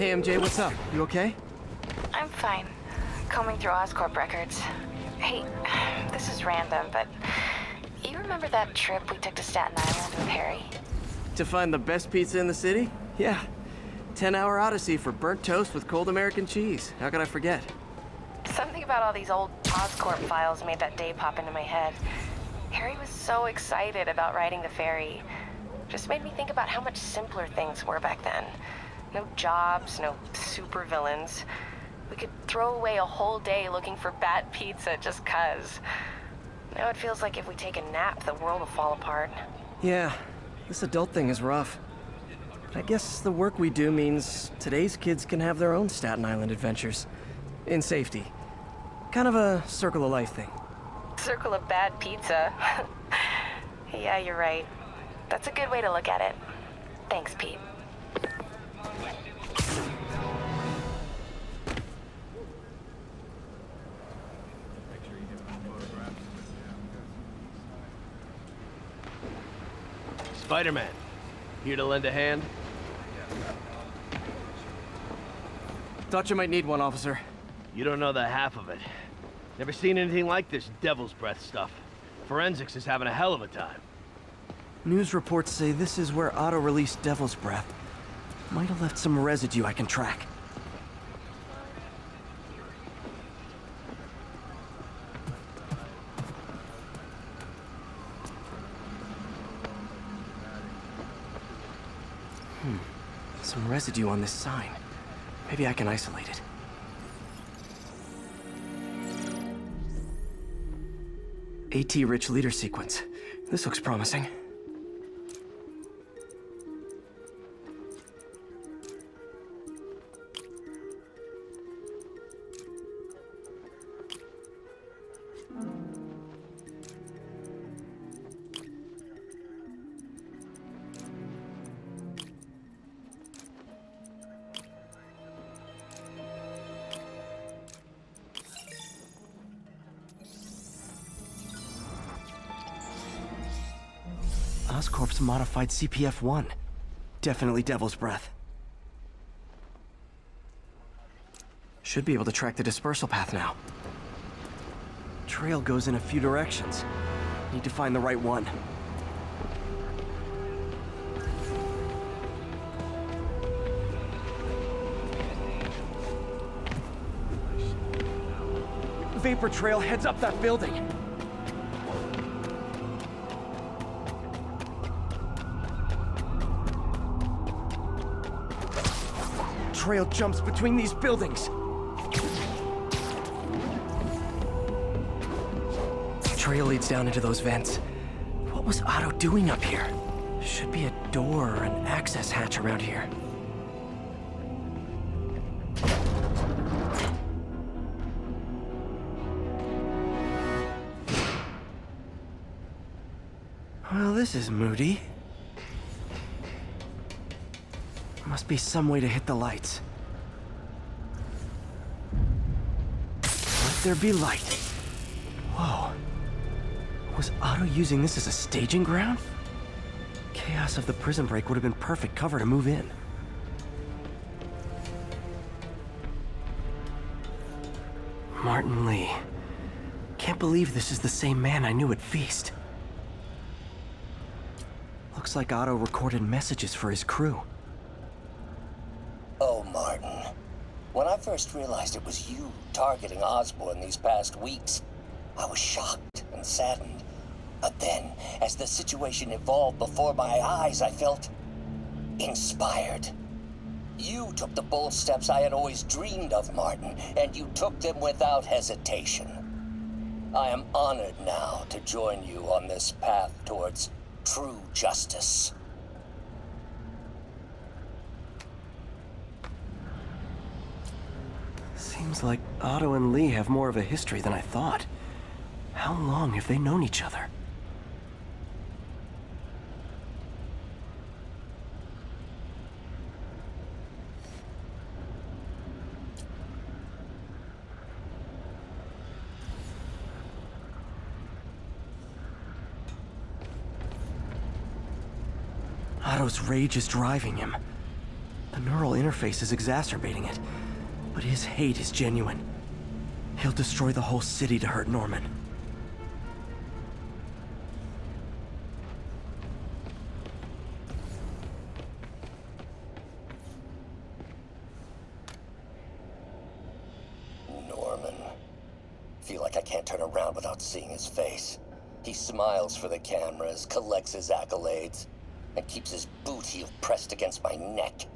Hey MJ, what's up? You okay? I'm fine. Combing through Oscorp records. Hey, this is random, but you remember that trip we took to Staten Island with Harry? To find the best pizza in the city? Yeah. 10-hour odyssey for burnt toast with cold American cheese. How could I forget? Something about all these old Oscorp files made that day pop into my head. Harry was so excited about riding the ferry. Just made me think about how much simpler things were back then. No jobs, no supervillains. We could throw away a whole day looking for bad pizza just 'cause. Now it feels like if we take a nap, the world will fall apart. Yeah, this adult thing is rough. But I guess the work we do means today's kids can have their own Staten Island adventures. In safety. Kind of a circle of life thing. Circle of bad pizza. Yeah, you're right. That's a good way to look at it. Thanks, Pete. Spider-Man, here to lend a hand? Thought you might need one, officer. You don't know the half of it. Never seen anything like this devil's breath stuff. Forensics is having a hell of a time. News reports say this is where Otto released Devil's Breath. Might have left some residue I can track. Some residue on this sign. Maybe I can isolate it. AT-rich leader sequence. This looks promising. Oscorp's modified CPF-1. Definitely Devil's Breath. Should be able to track the dispersal path now. Trail goes in a few directions. Need to find the right one. Vapor trail heads up that building. Trail jumps between these buildings. Trail leads down into those vents. What was Otto doing up here? Should be a door or an access hatch around here. Well, this is moody. Must be some way to hit the lights. Let there be light. Whoa. Was Otto using this as a staging ground? Chaos of the prison break would have been perfect cover to move in. Martin Lee. Can't believe this is the same man I knew at Feast. Looks like Otto recorded messages for his crew. Oh, Martin. When I first realized it was you targeting Osborn these past weeks, I was shocked and saddened. But then, as the situation evolved before my eyes, I felt inspired. You took the bold steps I had always dreamed of, Martin, and you took them without hesitation. I am honored now to join you on this path towards true justice. Seems like Otto and Lee have more of a history than I thought. How long have they known each other? Otto's rage is driving him. The The neural interface is exacerbating it, but his hate is genuine. He'll destroy the whole city to hurt Norman. Norman. Feel like I can't turn around without seeing his face. He smiles for the cameras, collects his accolades, and keeps his boot heel pressed against my neck.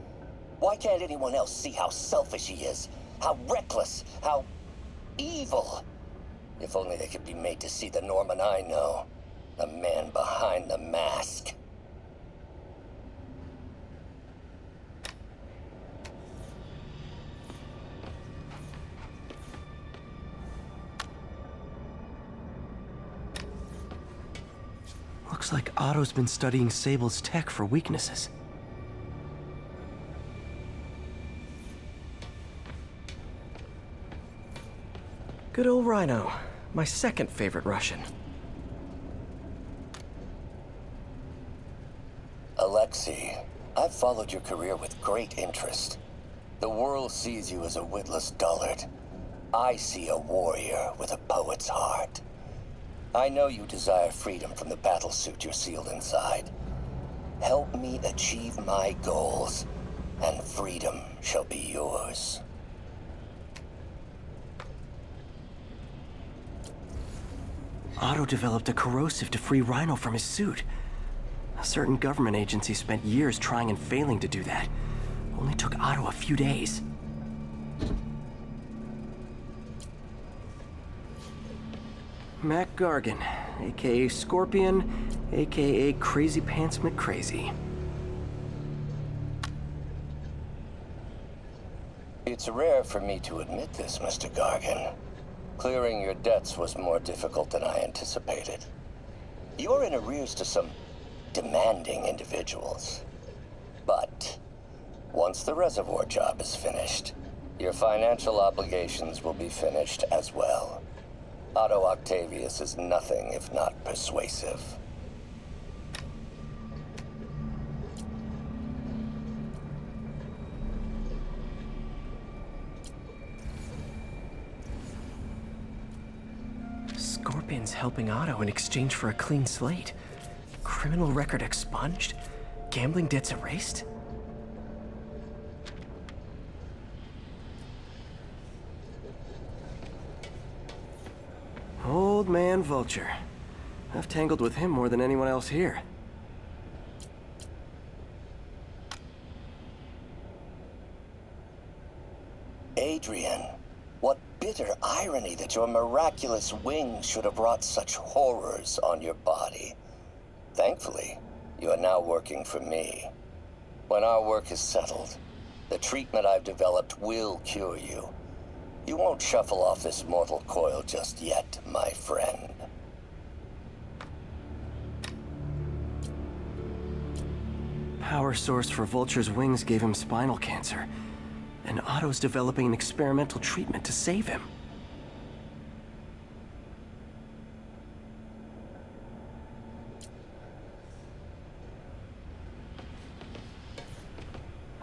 Why can't anyone else see how selfish he is? How reckless? How evil? If only they could be made to see the Norman I know. The man behind the mask. Looks like Otto's been studying Sable's tech for weaknesses. Good old Rhino. My second favorite Russian. Alexei, I've followed your career with great interest. The world sees you as a witless dullard. I see a warrior with a poet's heart. I know you desire freedom from the battlesuit you're sealed inside. Help me achieve my goals, and freedom shall be yours. Otto developed a corrosive to free Rhino from his suit. A certain government agency spent years trying and failing to do that. Only took Otto a few days. Mac Gargan, aka Scorpion, aka Crazy Pants McCrazy. It's rare for me to admit this, Mr. Gargan. Clearing your debts was more difficult than I anticipated. You're in arrears to some demanding individuals. But once the reservoir job is finished, your financial obligations will be finished as well. Otto Octavius is nothing if not persuasive. Scorpion's helping Otto in exchange for a clean slate. Criminal record expunged? Gambling debts erased? Old man Vulture. I've tangled with him more than anyone else here. Adrian, what bitter irony that your miraculous wings should have wrought such horrors on your body. Thankfully, you are now working for me. When our work is settled, the treatment I've developed will cure you. You won't shuffle off this mortal coil just yet, my friend. Power source for Vulture's wings gave him spinal cancer, and Otto's developing an experimental treatment to save him.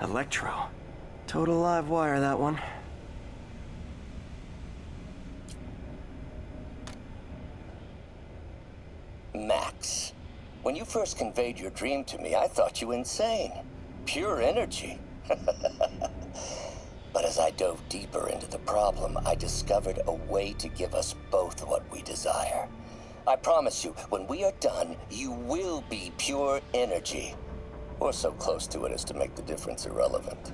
Electro. Total live wire, that one. Max, when you first conveyed your dream to me, I thought you insane. Pure energy. But as I dove deeper into the problem, I discovered a way to give us both what we desire. I promise you, when we are done, you will be pure energy. Or so close to it as to make the difference irrelevant.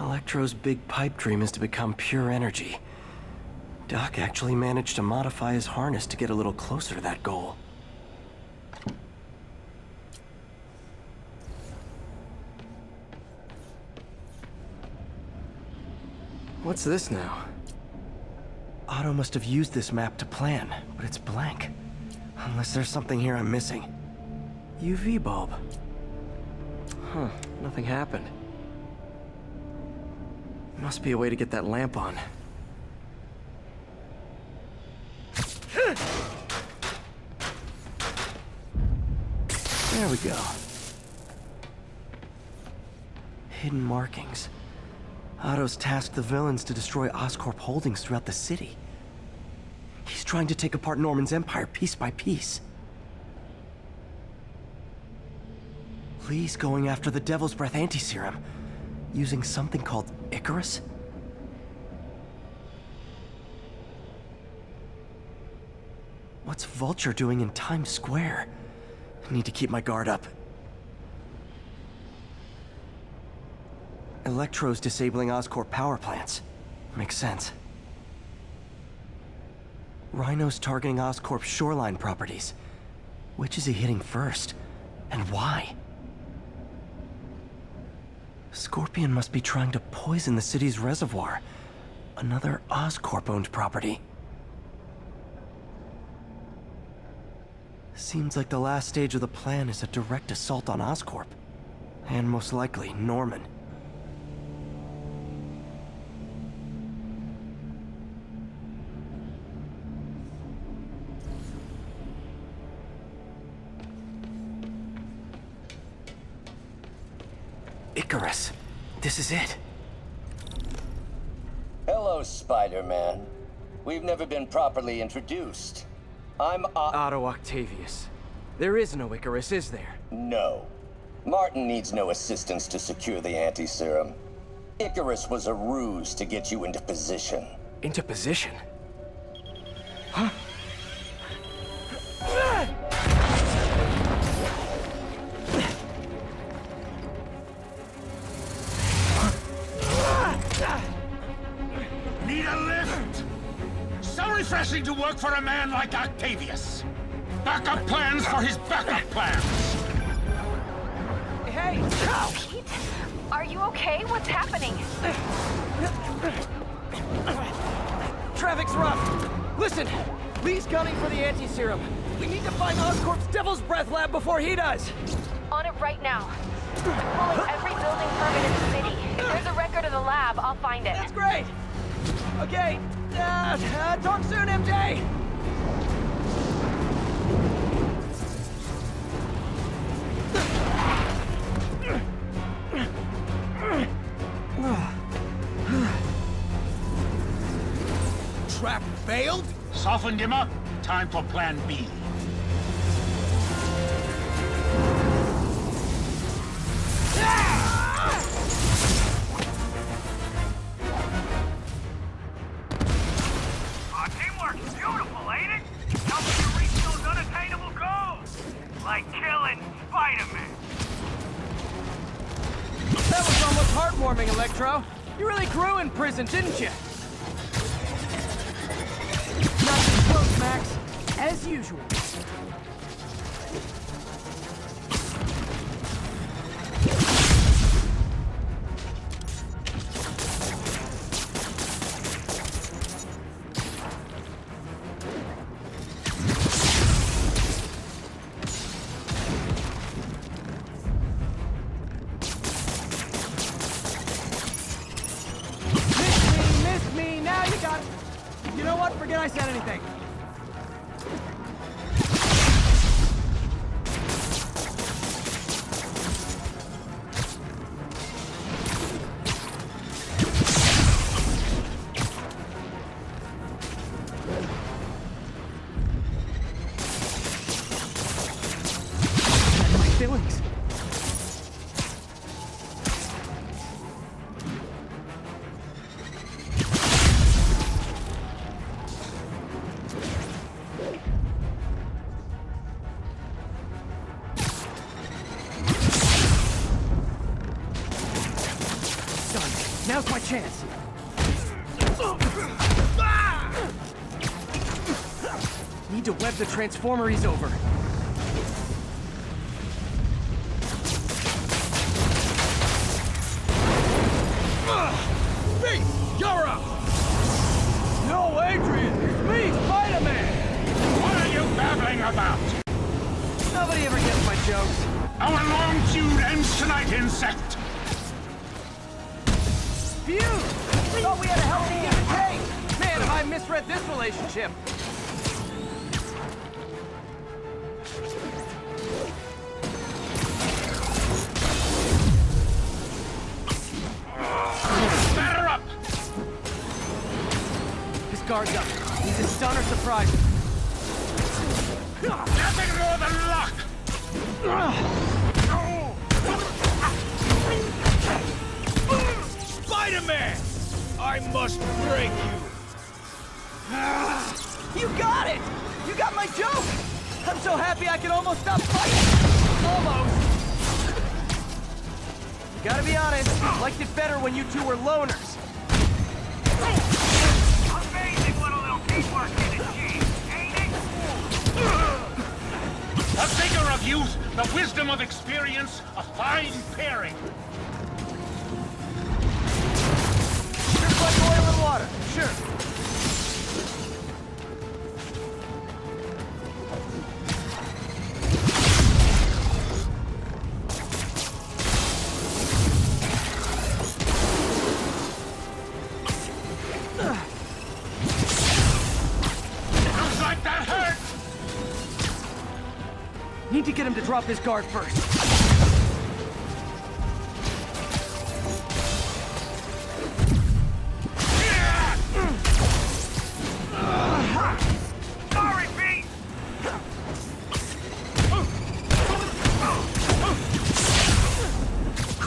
Electro's big pipe dream is to become pure energy. Doc actually managed to modify his harness to get a little closer to that goal. What's this now? Otto must have used this map to plan, but it's blank. Unless there's something here I'm missing. UV bulb. Huh, nothing happened. Must be a way to get that lamp on. There we go. Hidden markings. Otto's tasked the villains to destroy Oscorp holdings throughout the city. He's trying to take apart Norman's empire piece by piece. Lee's going after the Devil's Breath anti-serum, using something called Icarus? What's Vulture doing in Times Square? I need to keep my guard up. Electro's disabling Oscorp power plants. Makes sense. Rhino's targeting Oscorp's shoreline properties. Which is he hitting first? And why? Scorpion must be trying to poison the city's reservoir. Another Oscorp-owned property. Seems like the last stage of the plan is a direct assault on Oscorp. And most likely, Norman. Icarus. This is it. Hello, Spider-Man. We've never been properly introduced. I'm Otto Octavius. There is no Icarus, is there? No. Martin needs no assistance to secure the anti-serum. Icarus was a ruse to get you into position. Into position? Huh? Need a lift? So refreshing to work for a man like Octavius. Backup plans for his backup plans. Hey! Pete? Are you okay? What's happening? Traffic's rough. Listen, Lee's gunning for the anti-serum. We need to find Oscorp's Devil's Breath lab before he does. On it right now. I'm pulling every building permit in the city. If there's a record of the lab, I'll find it. That's great. Okay. Talk soon, MJ. Trap failed? Softened him up. Time for plan B. Teamwork's beautiful, ain't it? Helping you reach those unattainable goals. Like killing Spider-Man. That was almost heartwarming, Electro. You really grew in prison, didn't you? Not too close, Max. As usual. Missed me, now you got it. You know what? Forget I said anything. My feelings. Now's my chance. Need to web the transformeries over. Me! You're up! No, Adrian! It's me, Spider-Man! What are you babbling about? Nobody ever gets my jokes. Our long feud ends tonight, insect! Phew! Thought we had a healthy give and take! Man, have I misread this relationship! guards up. He's a stun or surprise. Nothing more than luck! Spider-Man! I must break you! You got it! You got my joke! I'm so happy I can almost stop fighting! Almost! Gotta be honest, I liked it better when you two were loners. Amazing what a little teamwork can achieve, ain't it? The vigor of youth, the wisdom of experience, a fine pairing. Just like oil and water, sure. Looks like that hurt! Need to get him to drop his guard first. Sorry, Pete!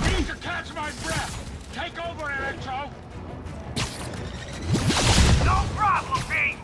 Need to catch my breath! Take over, Electro! No problem, Pete!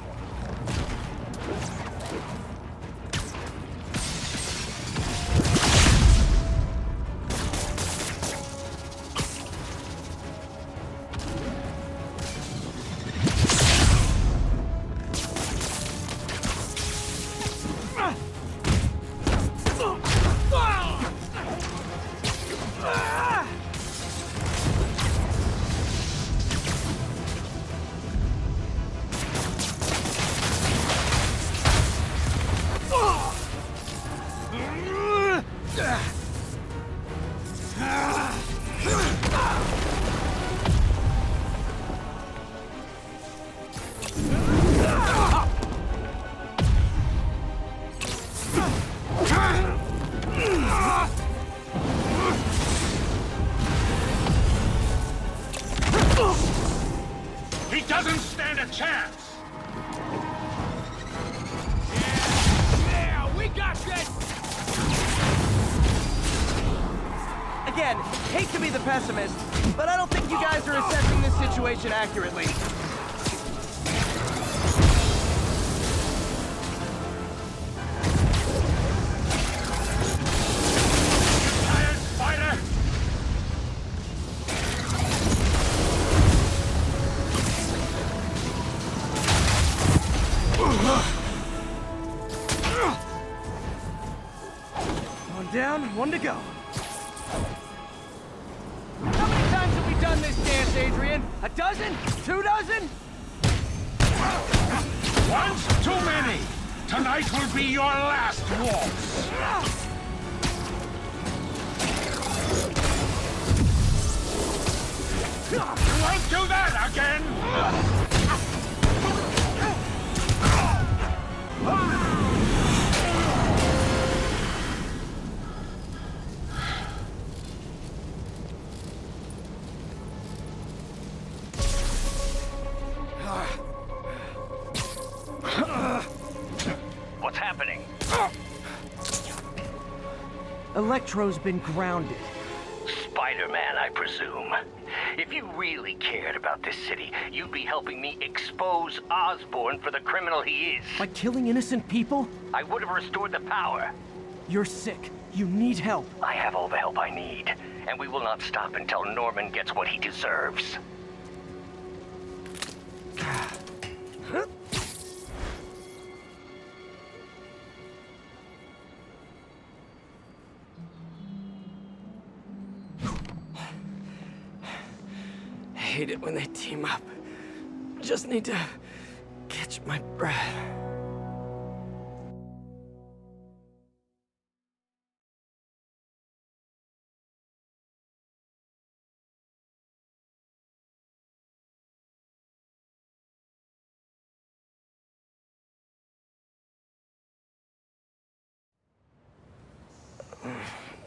He doesn't stand a chance! Yeah, we got this! Again, hate to be the pessimist, but I don't think you guys are assessing this situation accurately. Tired, Spider? One down, one to go. How many times have we done this dance, Adrian? A dozen? 2 dozen? Once too many! Tonight will be your last waltz! You won't do that again! What's happening? Electro's been grounded. Spider-Man, I presume. If you really cared about this city, you'd be helping me expose Osborn for the criminal he is. By killing innocent people? I would have restored the power. You're sick. You need help. I have all the help I need, and we will not stop until Norman gets what he deserves. I hate it when they team up. Just need to catch my breath.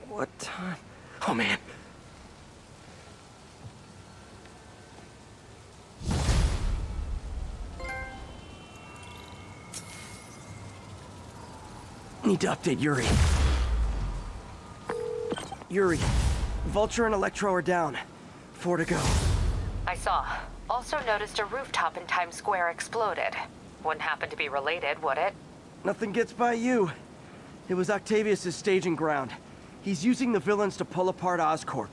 What time? Oh, man. Need to update Yuri. Yuri, Vulture and Electro are down. 4 to go. I saw. Also noticed a rooftop in Times Square exploded. Wouldn't happen to be related, would it? Nothing gets by you. It was Octavius' staging ground. He's using the villains to pull apart Oscorp.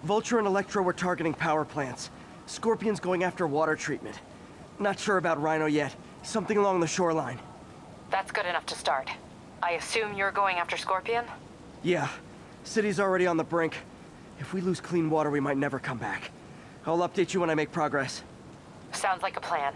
Vulture and Electro were targeting power plants. Scorpion's going after water treatment. Not sure about Rhino yet. Something along the shoreline. That's good enough to start. I assume you're going after Scorpion? Yeah. City's already on the brink. If we lose clean water, we might never come back. I'll update you when I make progress. Sounds like a plan.